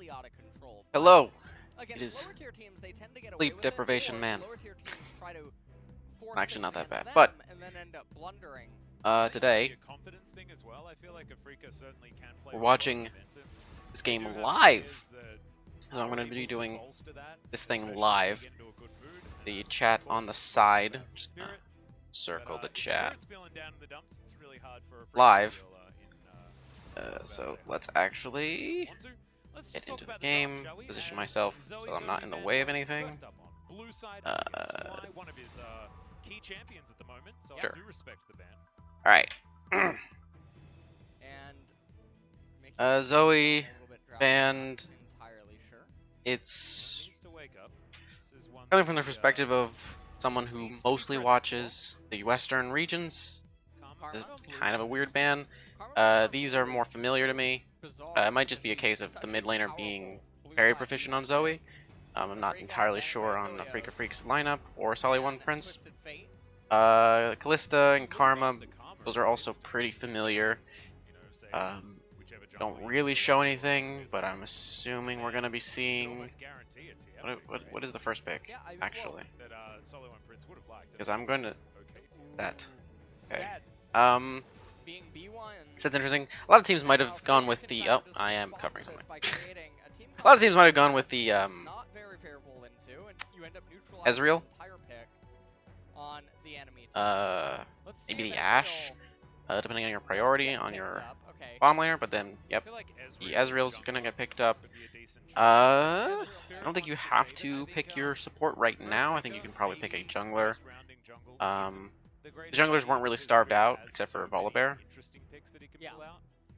really out of control. Hello. Against It is lower tier teams, they tend to get away sleep with deprivation, it, man. Lower tier teams try to force Actually, not things that against bad. But them and then end up blundering. today a confidence thing as well. I feel like Afreeca certainly can play we're watching this game live. So I'm going to be doing this thing live. The chat on the side. Just, circle the chat. Live. So let's actually get into the game, position myself so I'm not in the way of anything. Sure. Alright. Zoe banned. It's coming from the perspective of someone who mostly watches the western regions. This is kind of a weird ban. These are more familiar to me. It might just be a case of the mid laner being very proficient on Zoe. I'm not entirely sure on the Freecs lineup or SeoulHaeOne Prince. Callista and Karma, those are also pretty familiar. Don't really show anything, but I'm assuming we're gonna be seeing. What is the first pick actually? Because I'm going to that. Okay. So it's interesting. A lot of teams might have gone with the. Oh, I am covering something. A lot of teams might have gone with the Ezreal. Maybe the Ashe, depending on your priority on your bottom laner. But then, yep, the Ezreal's gonna get picked up. I don't think you have to pick your support right now. I think you can probably pick a jungler. The junglers weren't really starved out, except for Volibear.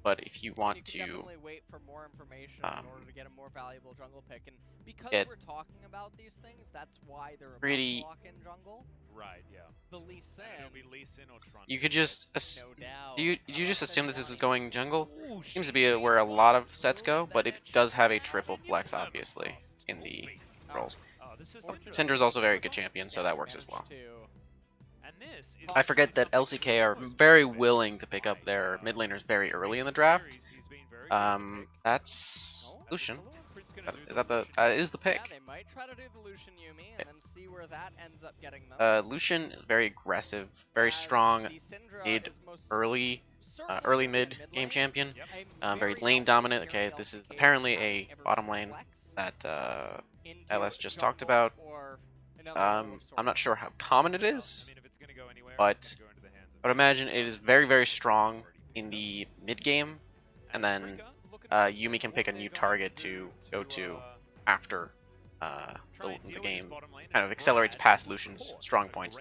But if you want to wait for more information in order to get a more valuable jungle pick, and because get we're talking about these things, that's why they're pretty block in jungle. Right, yeah. The Lee Sin. You could just No doubt. you just assume this is going jungle? Seems to be where a lot of sets go, but it does have a triple flex obviously in the roles. Syndra's also a very good champion, so that works as well. I forget that LCK are very willing to pick up their mid laners very early in the draft. That's Lucian. Is that the is the pick? Yeah, they might try to do the Lucian Yuumi and then see where that ends up getting them. Lucian very aggressive, very strong, mid early mid game champion. Very lane dominant. Okay, this is apparently a bottom lane that LS just talked about. I'm not sure how common it is, but I would imagine it is very, very strong in the mid game, and then Yuumi can pick a new target to go to after the game kind of accelerates past Lucian's strong points.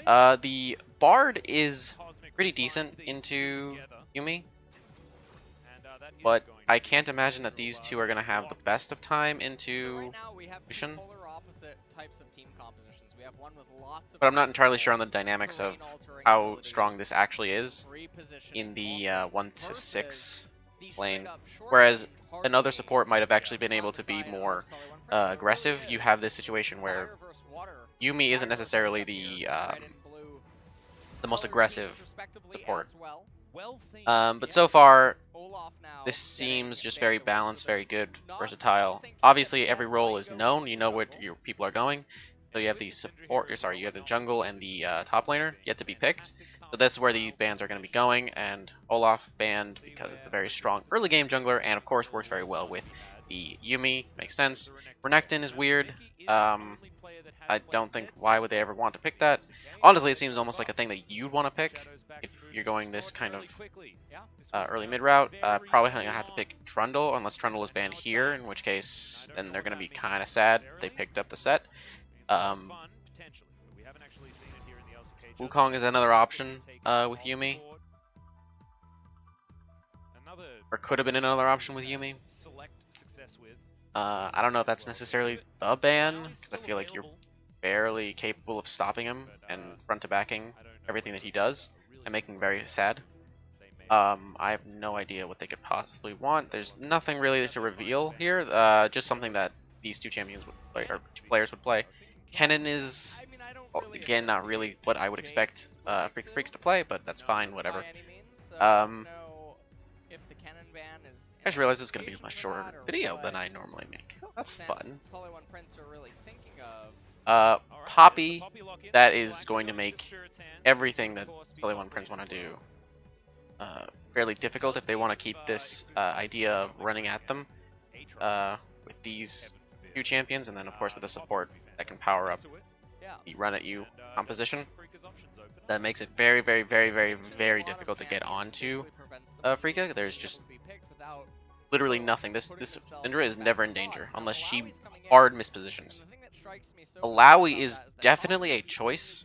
The Bard is pretty decent into Yuumi, but I can't imagine that these two are going to have the best of time into Lucian. But I'm not entirely sure on the dynamics of how strong this actually is in the 1 to 6 lane. Whereas another support might have actually been able to be more aggressive. You have this situation where Yuumi isn't necessarily the most aggressive support. But so far, this seems just very balanced, very good, versatile. Obviously, every role is known. You know where your people are going. So you have the support. You have the jungle and the top laner yet to be picked. So that's where the bans are going to be going. And Olaf banned because it's a very strong early game jungler, and of course works very well with the Yuumi. Makes sense. Renekton is weird. I don't think why would they ever want to pick that. Honestly, it seems almost like a thing that you'd want to pick if you're going this kind of early mid route. Probably gonna have to pick Trundle unless Trundle is banned here, in which case then they're gonna be kind of sad they picked up the set. Wukong is another option with Yuumi, or could have been another option with Yuumi. I don't know if that's necessarily the ban, because I feel like you're barely capable of stopping him and front to backing everything that he does and making him very sad. I have no idea what they could possibly want. There's nothing really to reveal here. Just something that these two champions would play, or two players would play. Kennen is, again, not really what I would expect Freecs to play, but that's fine, whatever. If the Kennen ban is I just realized it's going to be a much shorter video than I normally make. That's fun. SeoulHaeOne Prince are really thinking of. Poppy, that is going to make everything that SeoulHaeOne Prince want to do fairly difficult if they want to keep this idea of running at them with these two champions, and then of course with the support that can power up the run at you composition. That makes it very, very, very, very, very difficult to get onto Afreeca. There's just literally nothing. This Syndra is never in danger unless she hard mispositions. Alawi is definitely a choice.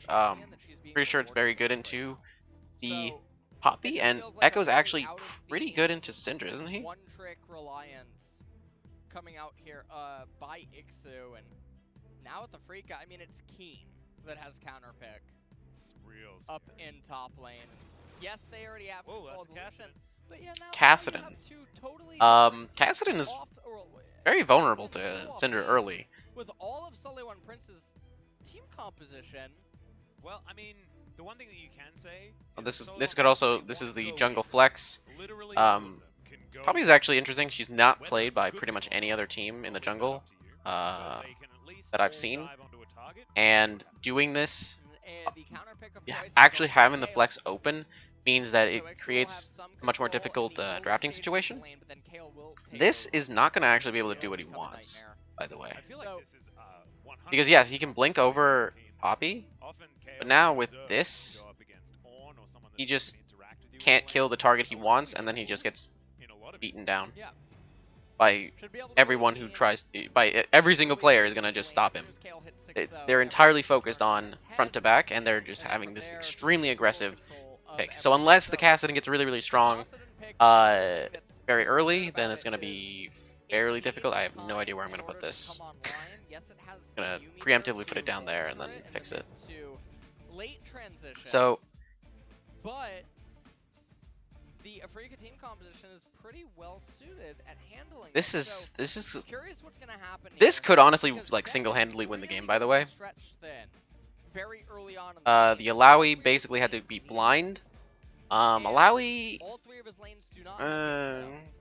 Pretty sure it's very good into the Poppy, and Echo's actually pretty good into Syndra, isn't he? One trick reliance coming out here by Ixu, and now with the Afreeca, I mean it's Keen that has counter pick. It's real Up in top lane. Yes, they already have controlled Lucian, but yeah, now Kassadin. Totally Kassadin is very vulnerable to Syndra early. With all of SeoulHaeOne Prince's team composition. Well, I mean, the one thing that you can say. This is the jungle flex. Poppy is actually interesting. She's not played by pretty much any other team in the jungle that I've seen, and doing this, actually having the flex open means that it creates a much more difficult drafting situation. This is not going to actually be able to do what he wants, by the way. Because yes, he can blink over Poppy, but now with this, he just can't kill the target he wants, and then he just gets beaten down by everyone who tries. By every single player is going to just stop him. They're entirely focused on front to back, and they're just having this extremely aggressive pick. So unless the Kassadin gets really, really strong very early, then it's going to be fairly difficult. I have no idea where I'm going to put this. I'm going to preemptively put it down there and then fix it. So, but the Afreeca team composition is pretty well suited at handling. This is curious what's going to happen here. This could honestly like single-handedly win the game, by the way. Very early on the Alawi basically had to be blind. Alawi, all three of his lanes do not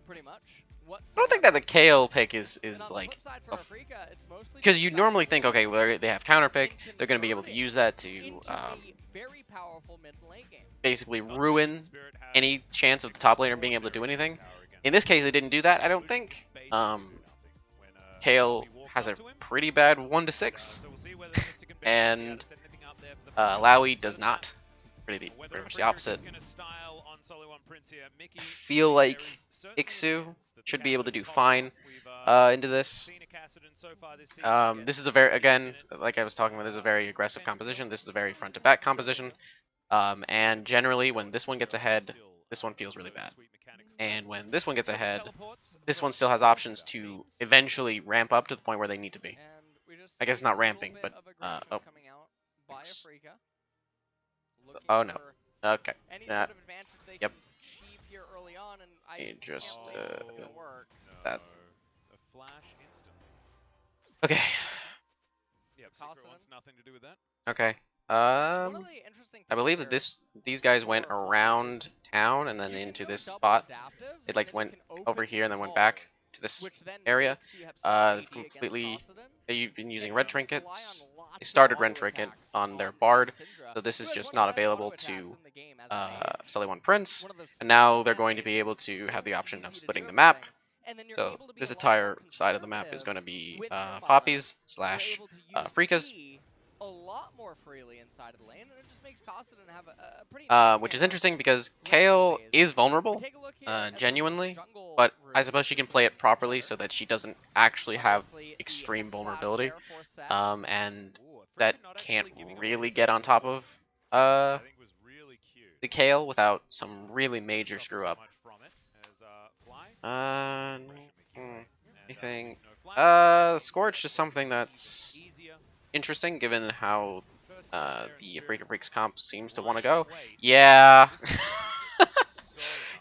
pretty much. I don't think that the Kale pick is like, because you normally think, okay, well, they have counter pick, they're going to be able to use that to basically ruin any chance of the top laner being able to do anything. In this case, they didn't do that, I don't think. Kale has a pretty bad 1-6, and Alawi does not. Pretty much the opposite. I feel like Ixu should be able to do fine into this. This is a very, again, like I was talking about, this is a very aggressive composition. This is a very front-to-back composition. And generally, when this one gets ahead, this one feels really bad. And when this one gets ahead, this one still has options to eventually ramp up to the point where they need to be. I guess not ramping, but oh. Oh no. Okay. Yep. Just that. Okay. Okay. I believe that these guys went around town and then into this spot. It like went over here and then went back to this area. Completely. They've been using red trinkets. They started red trinket on their bard, so this is just not available to SeoulHaeOne Prince, and now they're going to be able to have the option of splitting the map. So this entire side of the map is going to be Poppy's / Afreeca's, a lot more freely inside of the lane, and it just makes Kassadin have a pretty which is interesting because Kayle is vulnerable, genuinely, but I suppose she can play it properly so that she doesn't actually have extreme vulnerability, and that can't really get on top of the Kayle without some really major screw up. Anything? Scorch is something that's interesting given how the Freecs comp seems to want to go. Yeah.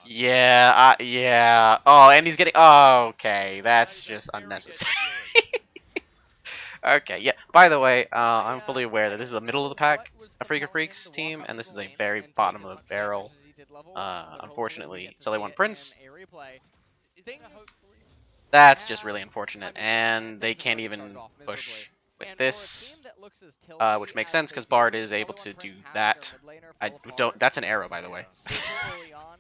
Yeah. Oh, and he's getting. Oh, okay, that's just unnecessary. Okay, yeah. By the way, I'm fully aware that this is the middle of the pack Freecs team, and this is a very bottom of the barrel. Unfortunately, SeoulHaeOne Prince things That's just really have- unfortunate, I mean, and they things can't have started even off push miserably. with And for a this, team that looks as tilty which makes as sense they because do, Bard is able SeoulHaeOne to Prince do having that. their mid laner I fall don't. apart That's an arrow, by the way. super early on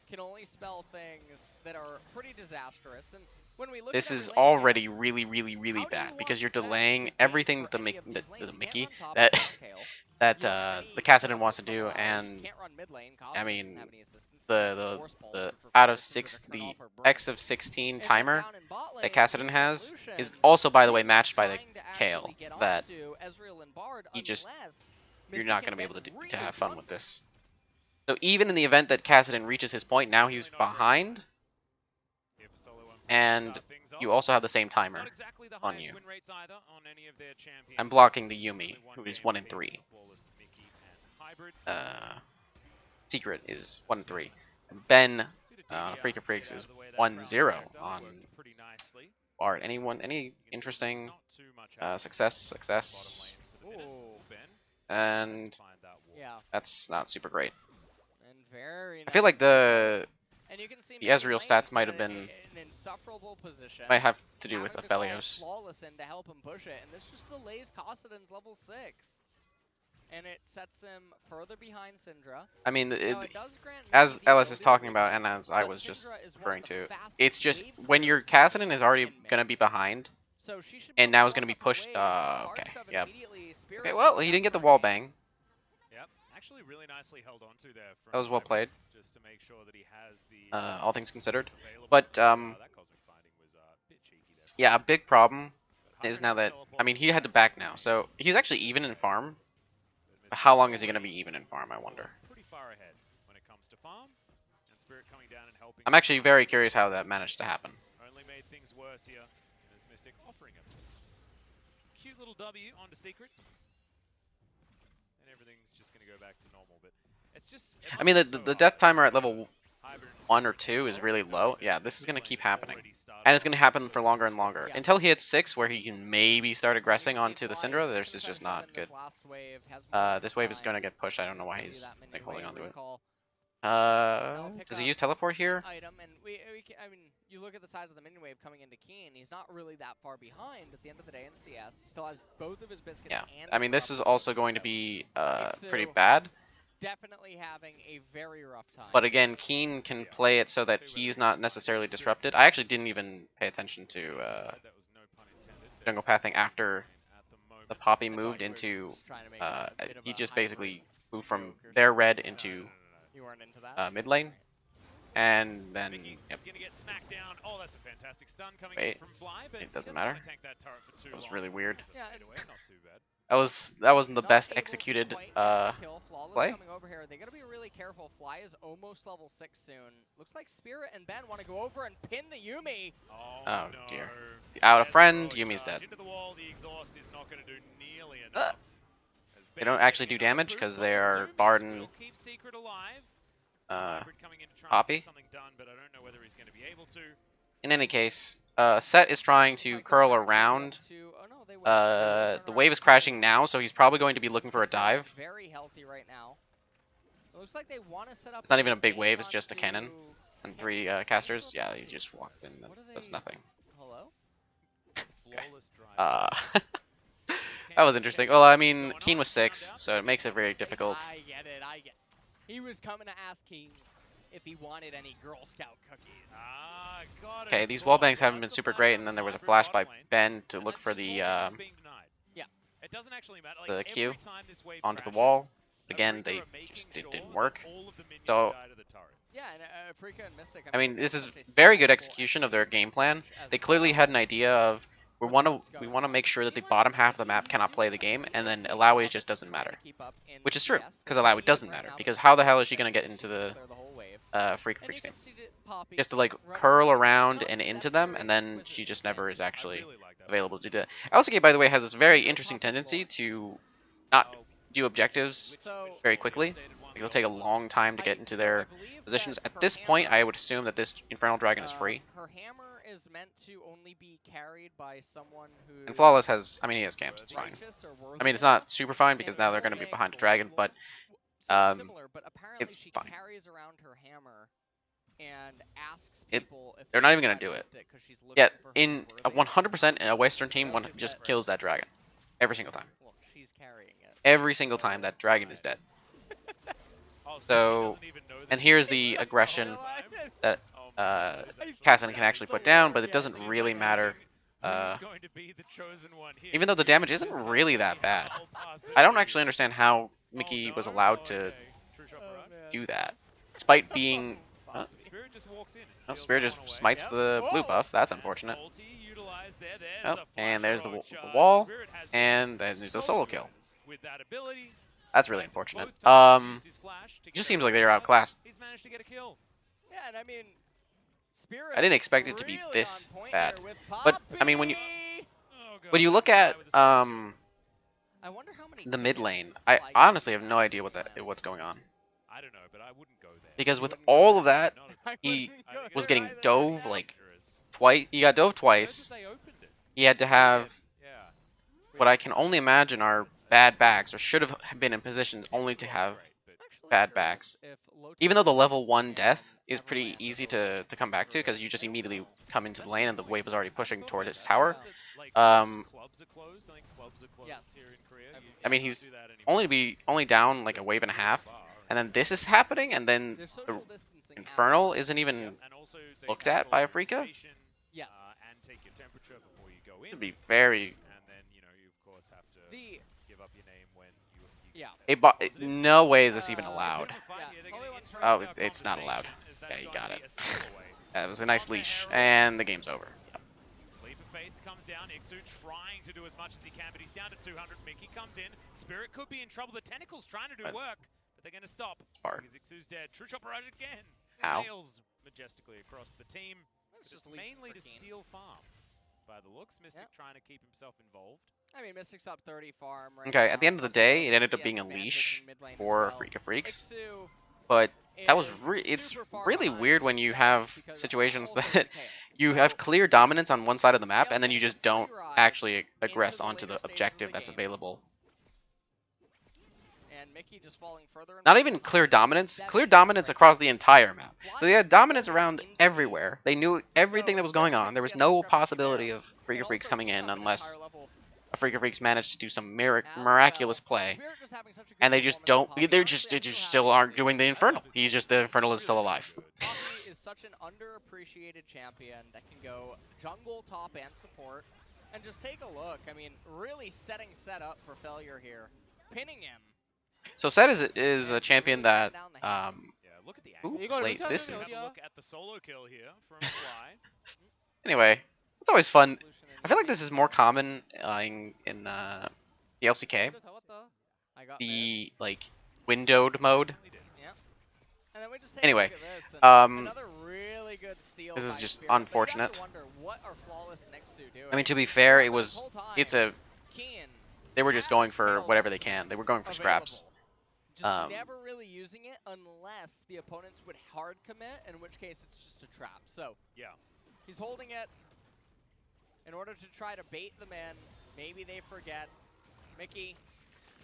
can only spell things that are pretty disastrous. And when we look This at is every lane already camp, really, really, really how do you bad because want you're Set delaying to everything gain that for any of these lanes? the You can't Mickey run top that with Longtail. that You don't have the any Kassadin setup wants to from do, you and can't run mid lane. I Cosmo mean doesn't have any assistance. the Force pulls, the but for out of Fearless, Syndra six to turn the off her burst. X of 16 And then timer down in bot that lane, Kassadin has Evolution, is also, by the way, people matched by the trying to Kale actually get that onto Ezreal and Bard you just unless you're Mystic not and going to be Ben able to really to have fun run with for it. this. So even in the event that Kassadin reaches his point, now he's behind, Here for SeoulHaeOne to and start things off. you also have the same timer Not exactly the on highest you. win rates either on any of their champions. I'm blocking the Yumi, Only one who is game 1 in apiece 3. for Flawless, Mickey, and Hybrid. Secret is 1 in 3. Ben Bit of on DDR, Freeca get Freecs out is of the way of that 1-0 Crown Protector, on worked pretty nicely. Bard. Any You can see interesting not too much happening success, in the bottom success, lane for the minute. Ooh. Ben and has to find that wall. Yeah, that's not super great. and very I feel nice like the and you can see the Mickey's Ezreal lane stats is might in have been an insufferable position. might have to do with having the to call Aphelios. Flawless in to help him push it, and this just delays Kassadin's level 6. And it sets him further behind Syndra. I mean, Now, it does grant as Mickey the Ellis is ability talking to about, wave, and as I but was just Syndra is one referring of the to, fastest it's just wave when your clearers Kassadin is already in mid. gonna be behind, So she should and be able now is to gonna be walk up the pushed. wave, hard Okay, shove yep. immediately, Spirit Okay, well, coming he down didn't get the from wall her hand. bang. Yep, actually really nicely held on to there from That was well Hybrid, played. just to make sure that he has the All things considered. available. But That cosmic finding was a bit cheeky there. yeah, a big problem But is Hybrid now has that teleported I mean he back had to back to now, the so lane. he's actually even in farm. But How Mystic's long is he gonna already be even in farm? I wonder. pretty far ahead when it comes to farm, and Spirit coming down and helping. I'm actually very curious how that managed to happen. Only made things worse here, and as Mystic offering him cute little W onto Secret, and everything's just gonna go back to normal. But it's just. It I mean, must the be so death hard timer at for level Hybrid and 1 or Secret 2 is to really go low. and Yeah, this is mid gonna lane keep has happening, already started and it's gonna off happen so for longer and frustrating. longer Yeah. until he hits 6, where he can maybe start You aggressing can see onto the Fly Syndra. is This is just defensive not in good. this last wave, has more This wave is time. gonna get pushed. I don't know why Give you he's that mini like holding wave onto it. recall. Pick Does he up use teleport here? Item, and I mean, you look at the size of the mini wave coming into Keen. He's not really that far behind at the end of the day in CS. He still has both of his biscuits. Yeah, And I mean, this corruption, is also going to so be Ixu pretty bad. definitely having a very rough time. But again, Keen can play it so that he's not necessarily disrupted. I actually didn't even pay attention to That was no pun intended, but jungle pathing after at the moment, the Poppy I thought moved you were into. just trying to make a bit of He a just hybrid basically moved from joke or their something. red No, into You weren't into that? mid lane, and then Mickey yep, is going to get smacked down. Oh, that's a fantastic stun coming Wait, in from Fly, but it doesn't he matter. want to tank that turret for too That was long. really weird. Yeah, Away, not too bad. That wasn't the Not best able to executed quite get the kill. Flawless play. coming over here. They gotta be really careful. Fly is almost level 6 soon. Looks like Spirit and Ben want to go over and pin the Yumi. Oh, Oh, no. dear. Out a As friend, Rojo Yumi's charge dead. Into the wall, the exhaust is not going to do nearly enough. As They Ben don't actually getting do another damage boot, because but they the are Zoomies Bard will and keep Secret alive. Hybrid coming in to try and Poppy. get something done, but I don't know whether he's going to be able to. In any case, Set is trying to Like, curl they're actually around. up to- oh, no, they win. They turn The around wave and is kill crashing it. now, so he's probably going to be looking for a Syndra dive. Very healthy right now. It looks like they want to set up. It's not even a big gank wave, it's just a onto cannon and 3 Kane. casters. Let's Yeah, see. he just walked in. What are That's they- nothing. Hello? Flawless drive. That was interesting. Well, I mean, Keen was 6, so it makes it very difficult. I get it. He was coming to ask King if he wanted any Girl Scout cookies. Ah, got it, Okay, of these course. wall bangs Well, haven't been that's the super flash great, from and then there was a Hybrid flash by bottom lane, Ben to and look that's for just the wall bangs being denied. Yeah. It doesn't actually matter. Like, the every Q time this wave onto the crashes, wall. Again, Afreeca they are making just sure didn't that work. all of the minions So die to the turret. Yeah, and Afreeca and Mystic. I mean, this they're is such a very good sizable execution of their XP game plan. advantage as They clearly well. had an idea of we with want what's to going on. make sure that the He might bottom be half of the lucky map he's cannot play doing the a game, and then pretty good Alawi job just of doesn't trying to matter. keep up in Which is true, CS. because The Alawi team doesn't right matter. now, Because they're how the so hell is she upset gonna get she's into gonna the clear the whole wave. Freak And you team? can see that Poppy She has to like running curl around. around Honestly, and into that's them, very and then exquisite she just spin. never is I actually really like that available one. to do that. Alsuke, by the way, has this very interesting Poppy's tendency lore. to not Oh, do objectives So very quickly. It'll take a long time to get into their positions. At this point, I would assume that this Infernal Dragon is free. Her hammer is meant to only be carried by someone who. And Flawless has, I mean, he has camps, it's fine. I mean, it's not super fine because now they're going to be behind a dragon, but Similar, but apparently it's she fine. carries around her hammer and asks It- people if they're they not even should gonna try do lift it. it 'cause she's Yeah, looking for her in a worthy 100% in a Western opponent. team, one just kills that dragon every single time. Well, she's carrying it. Every single time that dragon is dead. Oh, she So, doesn't even know that and she's here's doing the that aggression whole time. that Oh my God, that is actually Kassan can actually put down, but it Yeah, doesn't She's really like matter. thinking, who's going to be the chosen one here? Even though the Do you damage want isn't this really guy? that bad. I'll pass it I don't to actually you. understand how Oh, Mickey was no? allowed Oh, to okay. True shot Oh, barrage. man. do that, despite being. Spirit just walks in and Oh, steals Spirit that just one away. smites Yep. the blue Whoa. buff. That's And unfortunate. ulti utilized there. There's Oh, the and there's the flash road charge. wall, Spirit has been and then there's the so solo good kill. with that ability. That's really Both unfortunate. times he's used his flash to It get just that seems like road they're charge. outclassed. He's managed to get a kill. Yeah, and I mean, Spirit. I didn't expect it to be really this on point bad. here with But I mean, when you Poppy! Oh, God, when you look that's the at guy with the solo kill. I wonder how many the mid tickets lane, I Fly honestly gets have no back idea in the what's going on. I don't know, but I wouldn't go there. Because with wouldn't go all there. of that, Not at I he wouldn't I go think was there getting either. dove dangerous. like twice. He got dove twice. Notice they opened it. He had to They have did, yeah. what I can only imagine are bad backs, or should have been in positions only to have Actually bad curious backs. if low Even though the tier level 1 and death is pretty Everland easy are to come back to, because you just immediately come into the lane and the wave is already pushing toward his that. tower. Like, Um, clubs are closed. I think clubs are closed Yes. here in Korea. You I mean, can't he's do that anymore. only down like a wave and a half, and then this is happening, and then Their the social distancing Infernal after isn't this. even And also they looked at by control Afreeca. duration, Yes. and take your temperature before you go in. It'd be very And then, you know, you of course have to The give up your name when you Yeah. no way is this even allowed. Yeah, only one turn. Oh, it's not allowed. Yeah, you got it. That was a nice leash, and the game's over. Yep. Leap of Faith comes down. Ixu trying to do as much as he can, but he's down to 200. Mickey comes in. Spirit could be in trouble. The Tentacle's trying to do work, but they're going to stop. Hard. Because Ixu's dead. True Shot Barrage again. Ow. Sails majestically across the team. That's Just just leap mainly for to Keen. steal farm. By the looks, Mystic trying to keep himself involved. I mean, Mystic's up 30 farm right Okay, now. at the end of the day, it ended up CS being a advantage leash in mid lane as for well. Freak of Freaks, Ixu but that was is it's super far really behind weird when you Zed have because situations also that it's KO. you So, have clear dominance on one side of the map, and then you Just just don't free ride actually aggress the onto later the stages of objective the that's game. available. And Mickey just falling further and Not further even behind. clear dominance, clear 7th dominance right across now. the entire map. So they had dominance Fly's around into everywhere. They knew everything So, that was going there's a on. big There was CS no discrepancy possibility there. of Freak And of Freaks also coming Keen in up an unless entire level a Freak of Freaks managed to do some as miraculous well. play. Spirit just having such a good And they just performance on don't. Poppy. They're Honestly, they I'm just so still happy to aren't see doing the I Infernal. love his He's game. just the Infernal is Really, still really alive. good. Poppy is such an underappreciated champion that can go jungle, top, and support. And just take a look. I mean, really setting Set up for failure here. Pinning him. So Set is a champion that Yeah, look at the ooh, angle. late, this Have is a look at the solo kill here from Fly. anyway. It's always fun. Solution I feel like in this is more common in the LCK, I got mid. the like windowed mode. Definitely did. And then we just take Anyway, a look at this, and another really good steal this is by just Spirit, but you have to unfortunate. wonder, what are Flawless and Ixu doing? I mean, to be fair, Remember it this was whole time, Keen. They were just had going for kills whatever they can. They were going for scraps. available. Just Um, never really using it unless the opponents would hard commit, in which case it's just a trap. So Yeah. he's holding it in order to try to bait them in. Maybe they forget. Mickey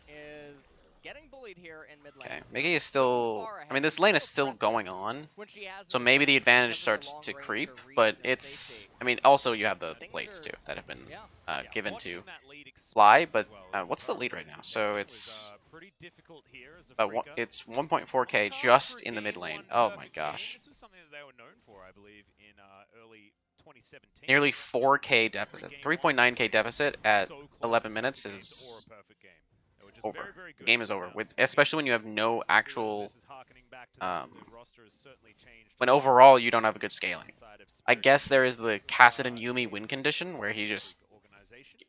is getting bullied here in mid lane. Okay, Mickey is still. I mean, this lane is still going on. When she has So an maybe the advantage advantage because of starts the to long range creep, or reach but and it's. safety. I mean, also you have the Things plates are- too that have been Yeah. given watching to that lead expand Fly. as But well as what's the lead turret right now? rating So was, it's pretty difficult here as about Afreeca. it's 1.4k Cast just for in the mid game lane. one Oh my perfect game. gosh. This was something that they were known for, I believe, in early 2017. Nearly 4k Every deficit. game 3.9k one, deficit at so close 11 to minutes perfect games or is a perfect game. They were just over. very, very The good game is over. without With swinging. especially when you have no See whether actual. this is harkening back to the roster has certainly changed When a lot overall you don't have a good scaling. outside of I Spirit guess there is being, the Kassadin and Yumi stable win condition where he in the just organization.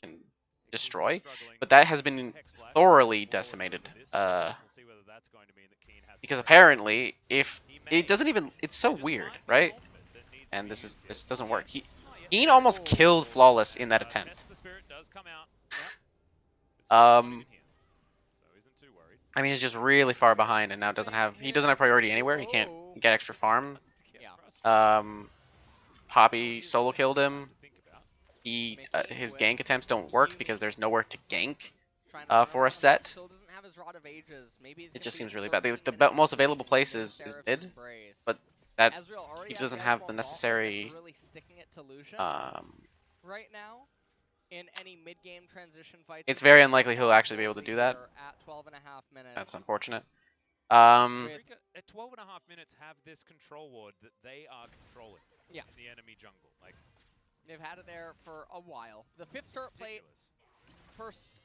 can Ixu's destroy, struggling but that with has the been Hex Flash. thoroughly Flawless decimated. over this one. We'll see whether that's going to mean that Keen has to Because press apparently, if He may. it doesn't even, it's so It just weird, might be an right? ultimate that needs to And be this used here. doesn't work. Not yet. Keen almost killed Flawless in that attempt. Test the Spirit does come out. It's Um, not even here, so isn't too worried. I mean, he's just really far behind, and now he doesn't have priority anywhere. He can't get extra farm. Yeah. Poppy solo killed him. Think about. His gank attempts don't work because there's nowhere to gank. Trying to For a run, set. still doesn't have his Rod of Ages. Maybe it's It gonna just be seems the really bad. first The minute most available of place is Seraph's mid, Embrace. but that Ezreal already he has doesn't the have the Iceborne necessary Gauntlet that's really sticking it to Lucian right now. In any mid-game transition fights, it's very unlikely he'll actually be able to do that. At 12.5 minutes. That's unfortunate. Afreeca at 12.5 minutes have this control ward that they are controlling. Yeah. In the enemy jungle, like they've had it there for a while. The 5th turret plate, first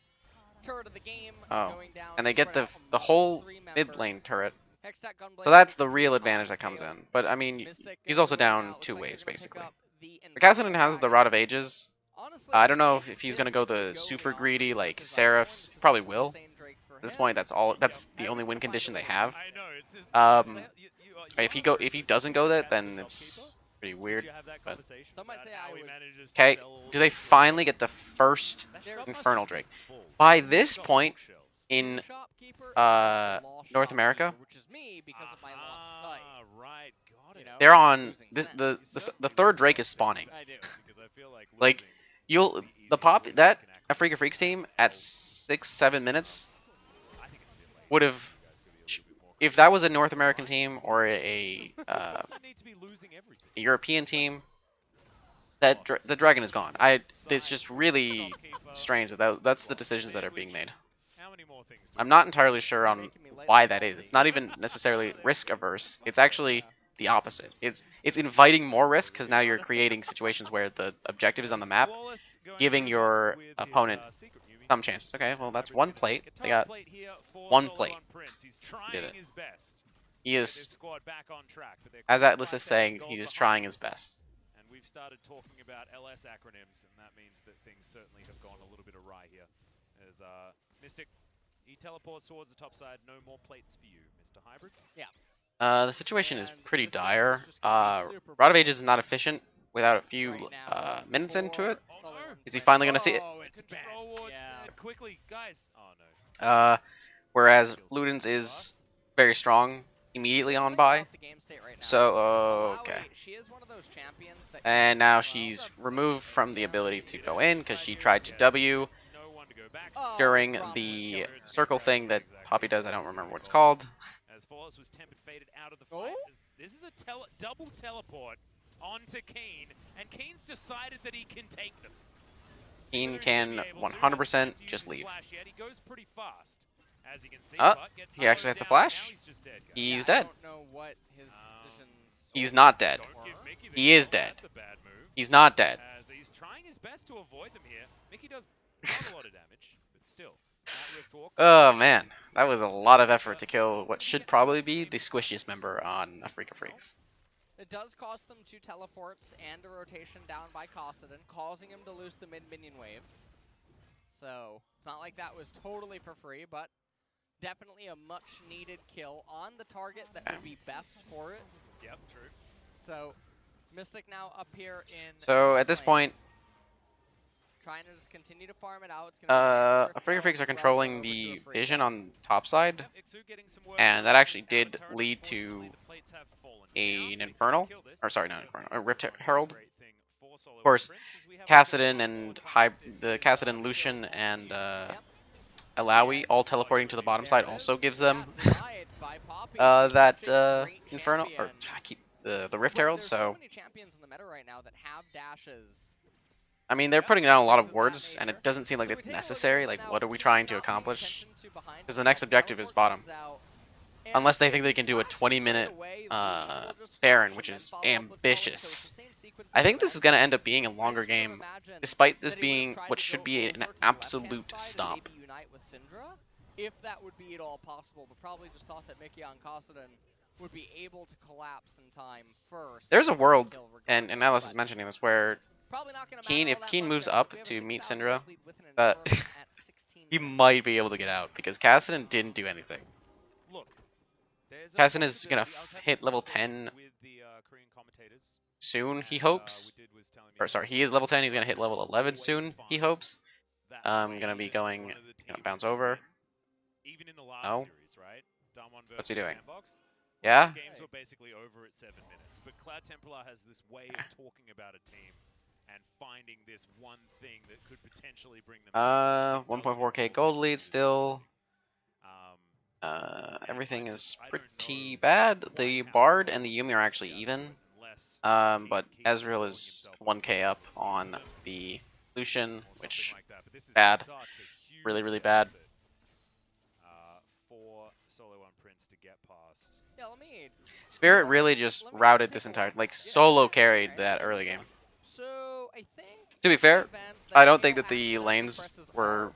turret of the game, going down. And they get spread the out whole amongst 3 mid lane members. turret. Hextech Gunblade So that's the will real be advantage on that comes KO. in. But I mean, Mystic he's gonna also be waiting down out. Looks 2 like they're waves gonna pick basically. up the Cassidy Infernal has the Dragon. Rod of Ages. Honestly, I don't know think if he's this gonna go could the go super beyond greedy Reach like with his Iceborne. Seraphs. This is Probably essentially will. the same Drake for At this him. point, that's the only win condition they have. I know it's If he doesn't go that, then it's pretty weird. But Some might say I was okay, do they finally get the first Infernal Drake? By this point in shopkeeper North America, which is me because of my lost sight. Right, got it. You know, they're on losing this. sense. The third Drake is spawning. I do. Because I feel Like you'll the pop that Afreeca Freecs team at 6-7 minutes would have, if that was a North American team or a European team, that the dragon is gone. It's just really strange that that's the decisions that are being made. I'm not entirely sure on why that is. It's not even necessarily risk averse. It's actually the opposite. It's inviting more risk because now you're creating situations where the objective is on the map, giving your opponent some chances. Okay, well that's one plate. They got one plate. Did it. He is, as Atlas is saying, he is trying his best. And we've started talking about LS acronyms, and that means that things certainly have gone a little bit awry here. As Mystic, he teleports towards the top side. No more plates for you, Mr. Hybrid. Yeah. The situation is pretty dire. Rod of Ages is not efficient without a few minutes into it. Is he finally going to see it? Quickly, guys. Oh no. Whereas Luden's is very strong immediately on by. So, okay. And now she's removed from the ability to go in because she tried to W during the circle thing that Poppy does. I don't remember what it's called. As Flawless was tempered faded out of the fight. This is a double teleport onto Keen, and Keen's decided that he can take them. Keen can 100% just leave. He goes pretty fast. As you can see, he actually has to flash. He's dead. I don't know what his decisions. He's not dead. He is dead. He's not dead. As he's trying his best to avoid them here. Mickey does not a lot of damage, but still. Oh man, that was a lot of effort to kill what should probably be the squishiest member on Afreeca Freecs. It does cost them 2 teleports and a rotation down by Kassadin, causing him to lose the mid-minion wave. So, it's not like that was totally for free, but definitely a much-needed kill on the target that would be best for it. Yep, true. So, Mystic now up here in... So, at this point, trying to just continue to farm it out. Afreeca Freecs are controlling the vision on top side, and that actually did lead to an Infernal, or sorry, not Infernal, a Rift Herald. Of course, Kassadin and the Kassadin, Lucian, and Alawi all teleporting to the bottom side also gives them that Infernal, or I keep the Rift Herald. So I mean, they're putting down a lot of wards, and it doesn't seem like it's necessary. Like, what are we trying to accomplish? Because the next objective is bottom. Unless they think they can do a 20-minute Baron, which is ambitious. I think this is going to end up being a longer game, despite this being what should be an absolute stomp. If that would be at all possible, but probably just thought that Mickey on Kassadin would be able to collapse in time first. There's a world, and Alice is mentioning this, where if Keen moves up to meet Syndra, he might be able to get out, because Kassadin didn't do anything. Kassadin is going to hit level 10 soon, he hopes. Or sorry, he is level 10, he's going to hit level 11 soon, he hopes. Going to be going, bounce over. No. What's he doing? Yeah? Games were basically over at 7 minutes, but Cloud Templar has this way of talking about a team and finding this one thing that could potentially bring them 1.4k gold lead still. Everything is pretty bad. The Bard and the Yumi are actually even. But Ezreal is 1k up on the Lucian, which bad. Really, really bad. For SeoulHaeOne Prince to get past. Yeah, let me. Spirit really just routed this entire, like, solo carried that early game. So I think. To be fair, I don't think that the lanes were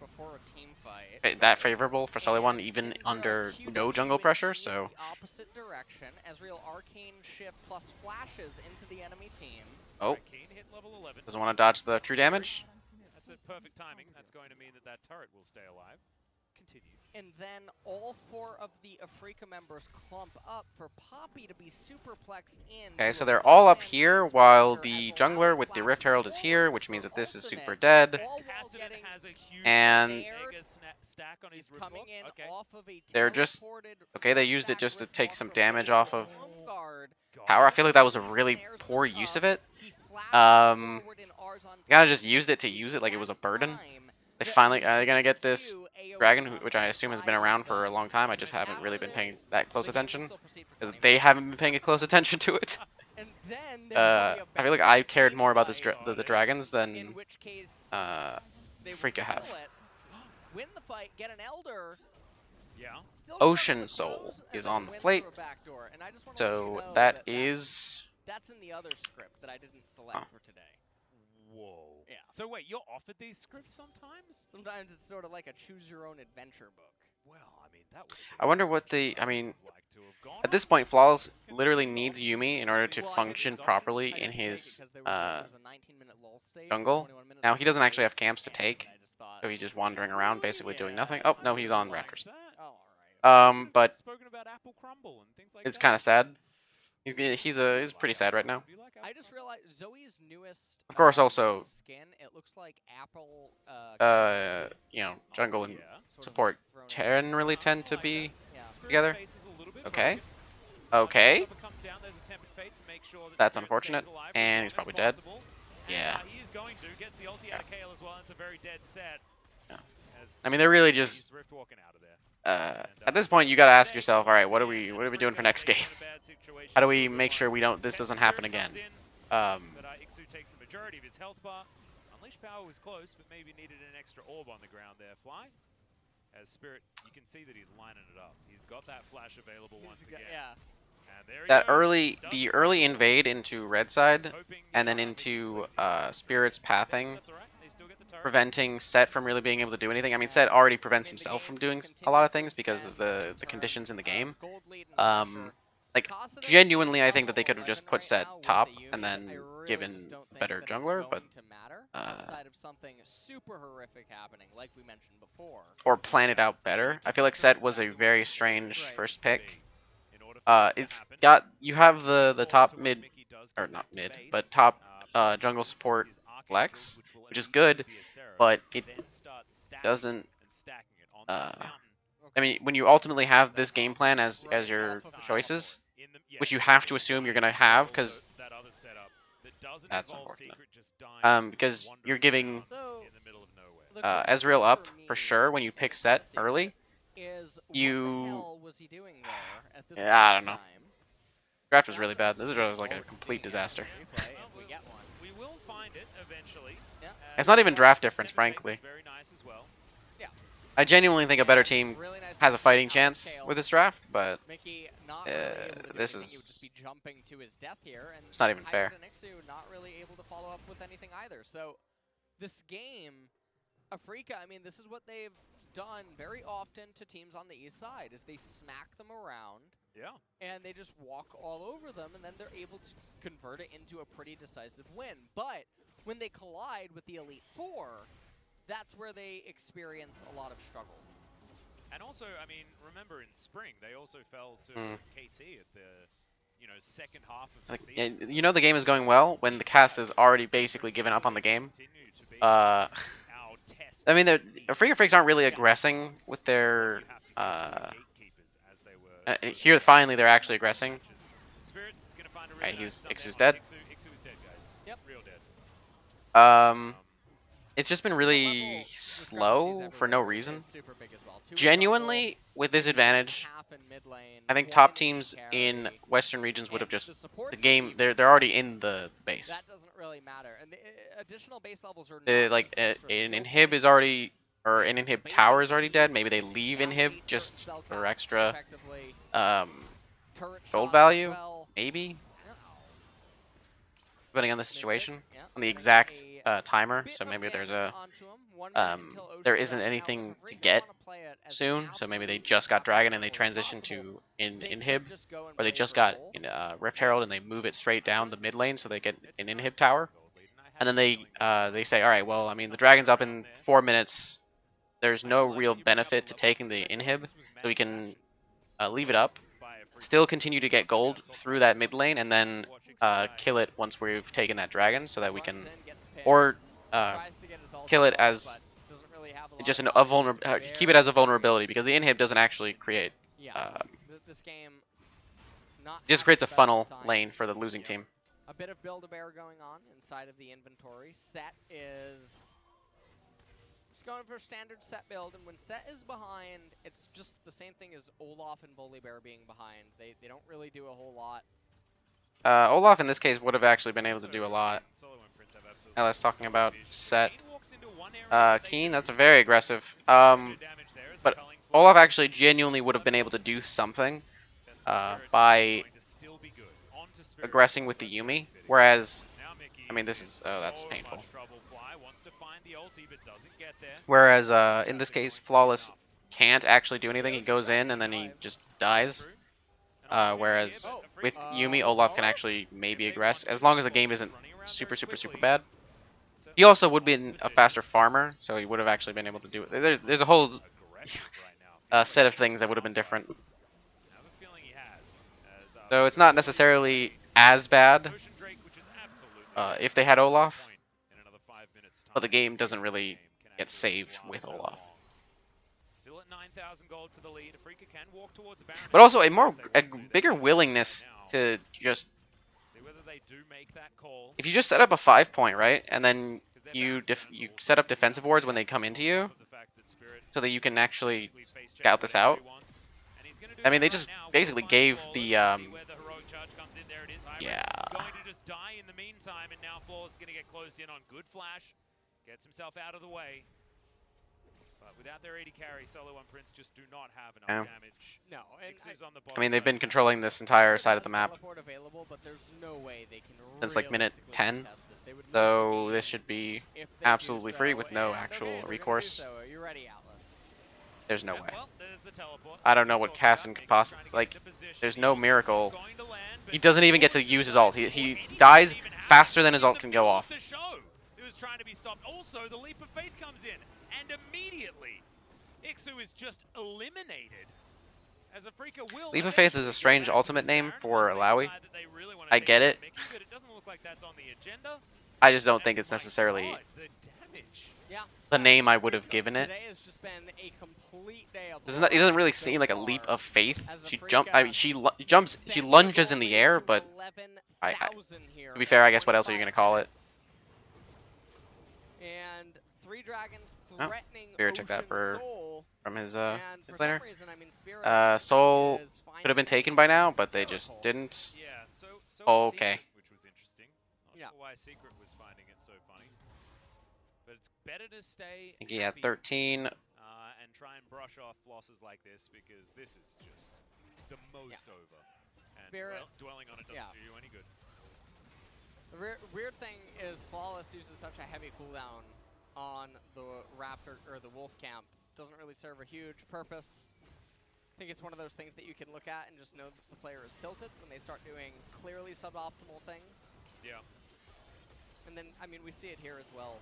that favorable for SeoulHaeOne, even under no jungle pressure. So. Opposite direction. Ezreal arcane shift plus flashes into the enemy team. Oh. Doesn't want to dodge the true damage. That's a perfect timing. That's going to mean that that turret will stay alive. Continue. And then all 4 of the Afreeca members clump up for Poppy to be superplexed in. Okay, so they're all up here while the jungler with the Rift Herald is here, which means that this is super dead. And they're just okay. They used it just to take some damage off of power. I feel like that was a really poor use of it. Kind of just used it to use it like it was a burden. They finally are gonna get this dragon, which I assume has been around for a long time. I just haven't really been paying that close attention because they haven't been paying close attention to it. I feel like I cared more about this the dragons than Afreeca have. Win the fight, get an elder. Ocean Soul is on the plate, so that is. That's in the other script that I didn't select for today. Whoa. Yeah. So wait, you're offered these scripts sometimes? Sometimes it's sort of like a choose-your-own-adventure book. Well, I mean, that would. I wonder what the. I mean, at this point, Flawless literally needs Yumi in order to function properly in his jungle. Now he doesn't actually have camps to take, so he's just wandering around, basically doing nothing. Oh no, he's on Raptors. But it's kind of sad. He's pretty sad right now. I just realized Zoe's newest. Of course, also skin. It looks like apple. You know, jungle and support generally tend to be together. Okay. Okay. That's unfortunate, and he's probably dead. Yeah. He is going to gets the ulti out of Kale as well. It's a very dead set. Yeah. I mean, they're really just. At this point, you gotta ask yourself, all right, what are we doing for next game? How do we make sure this doesn't happen again? But Ixu takes the majority of his health bar. Unleash power was close, but maybe needed an extra orb on the ground there. Fly. As Spirit, you can see that he's lining it up. He's got that flash available once again. Yeah. And there The early invade into red side, and then into Spirit's pathing, preventing Set from really being able to do anything. I mean, Set already prevents himself from doing a lot of things because of the conditions in the game. Like, genuinely, I think that they could have just put Set top and then given better jungler, but outside of something super horrific happening, like we mentioned before, or plan it out better. I feel like Set was a very strange first pick. It's got you have the top mid, or not mid, but top jungle support Lex, which is good, but it doesn't. I mean, when you ultimately have this game plan as your choices, which you have to assume you're gonna have, because that's unfortunate. Because you're giving Ezreal up for sure when you pick Set early. I don't know. Draft was really bad. This was like a complete disaster. We will find it eventually. It's not even draft difference, frankly. I genuinely think a better team has a fighting chance with this draft, but this is it's not even fair. Not really able to follow up with anything either. So this game, Afreeca, I mean, this is what they've done very often to teams on the east side, is they smack them around. Yeah. And they just walk all over them, and then they're able to convert it into a pretty decisive win. But when they collide with the Elite Four, that's where they experience a lot of struggle. And also, I mean, remember in spring, they also fell to KT at the, second half of the season. You know the game is going well when the cast has already basically given up on the game. I mean, Afreeca Freecs aren't really aggressing with their. Here, finally, they're actually aggressing. Right, Ixu's dead. Ixu is dead, guys. Yep. Real dead. it's just been really slow for no reason. Genuinely, with this advantage, I think top teams in Western regions would have just the game. They're already in the base. That doesn't really matter, and the additional base levels are Like an inhib is already, or an inhib tower is already dead. Maybe they leave inhib just for extra gold value. Maybe. Depending on the situation, on the exact timer. So maybe there's a there isn't anything to get soon. So maybe they just got Dragon and they transition to inhib, or they just got Rift Herald and they move it straight down the mid lane so they get an inhib tower, and then they say, all right, well, I mean the Dragon's up in 4 minutes. There's no real benefit to taking the inhib, so we can leave it up. Still continue to get gold through that mid lane, and then kill it once we've taken that dragon, so that we can, or kill it as just a keep it as a vulnerability, because the inhib doesn't actually create. Just creates a funnel lane for the losing team. A bit of Build-A-Bear going on inside of the inventory. Set is just going for standard Set build, and when Set is behind, it's just the same thing as Olaf and Volibear being behind. They don't really do a whole lot. Olaf in this case would have actually been able to do a lot. Now let's talking about Set. Keen, that's very aggressive. But Olaf actually genuinely would have been able to do something by aggressing with the Yuumi, whereas, I mean, this is, oh, that's painful. Whereas in this case, Flawless can't actually do anything. He goes in and then he just dies. Whereas with Yuumi, Olaf can actually maybe aggress, as long as the game isn't super bad. He also would be a faster farmer, so he would have actually been able to do it. There's a whole set of things that would have been different. So it's not necessarily as bad if they had Olaf, but the game doesn't really get saved with Olaf. But also a bigger willingness to just, if you just set up a 5-point, right, and then you set up defensive wards when they come into you, so that you can actually scout this out. I mean, they just basically gave the yeah. Going to just die in the meantime, and now Flawless is going to get closed in on good flash, gets himself out of the way. But without their 80 carry, SeoulHaeOne Prince just do not have enough damage. No, I mean, they've been controlling this entire side of the map since like minute 10, so this should be absolutely free with no actual recourse. There's no way. I don't know what Casson could possibly, like, there's no miracle. He doesn't even get to use his ult. He dies faster than his ult can go off. It was trying to be stopped. Also, the Leap of Faith comes in, and immediately, Ixu is just eliminated. As Afreeca will. Leap of Faith is a strange ultimate name for Alawi. I get it. I just don't think it's necessarily the name I would have given it. It doesn't really seem like a leap of faith. She lunges in the air, but to be fair, I guess what else are you gonna call it? And 3 dragons Oh, Spirit took that from his laner. Spirit Soul could have been taken by now, but they just didn't. Okay. Which was interesting. Not sure why Secret was finding it so funny. But it's better to stay I think he had 13. And try and brush off losses like this, because this is just the most over. And dwelling on it doesn't do you any good. The weird thing is Flawless uses such a heavy cooldown on the Raptor or the Wolf camp. Doesn't really serve a huge purpose. I think it's one of those things that you can look at and just know that the player is tilted when they start doing clearly suboptimal things. Yeah. And then, I mean, we see it here as well.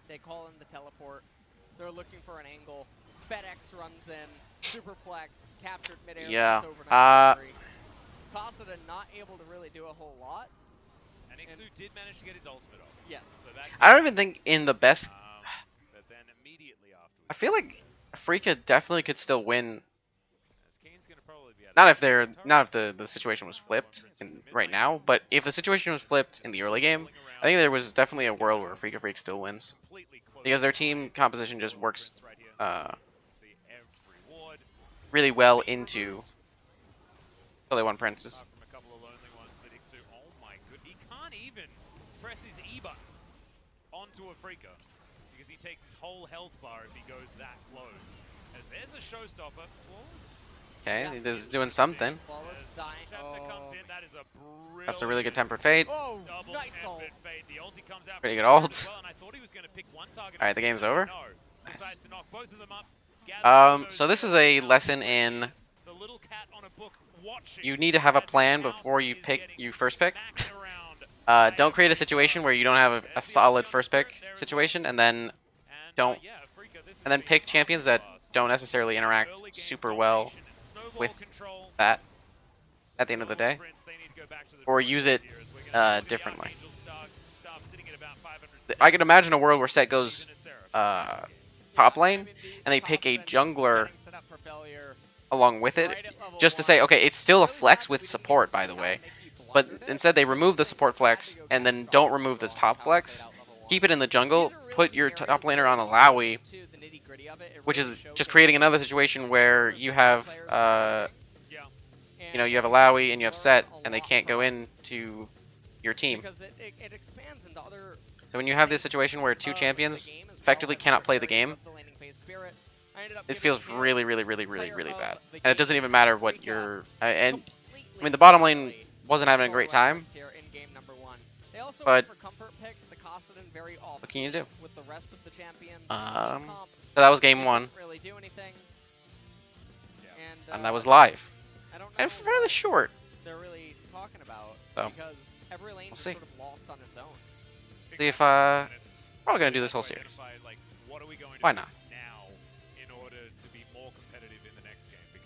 They call in the teleport. They're looking for an angle. FedEx runs in. Superplex. Captured midair. Yeah. Kassadin not able to really do a whole lot. And Ixu did manage to get his ultimate off. Yes. So I don't even think in the best... but then immediately afterwards... I feel like Afreeca definitely could still win. Gonna probably be Not if the situation was flipped right now, but if the situation was flipped in the early game, I think there was definitely a world where Freecs still wins. Because their team composition just works really well into SeoulHaeOne Princess. From a couple of lonely ones, but Ixu, oh my good, he can't even press his E button onto Afreeca because he takes his whole health bar if he goes that close. As there's a showstopper. Okay, he's doing something. That's a really good tempered fade. Oh, nice ult. Pretty good ult. Alright, the game's over. So this is a lesson in you need to have a plan before you first pick. Don't create a situation where you don't have a solid first pick situation, and then pick champions that don't necessarily interact super well with that at the end of the day, or use it differently. I could imagine a world where Set goes top lane and they pick a jungler along with it, just to say, okay, it's still a flex with support, by the way, but instead they remove the support flex and then don't remove this top flex. Keep it in the jungle, put your top laner on a Lowy, which is just creating another situation where you have you have a Lowy and you have Set, and they can't go into your team. So when you have this situation where two champions effectively cannot play the game, it feels really, really, really, really, really bad. And it doesn't even matter what you're... And I mean, the bottom lane wasn't having a great time, but what can you do? So that was game one, and that was live, and fairly short. So we'll see. See if probably gonna do this whole series. Why not?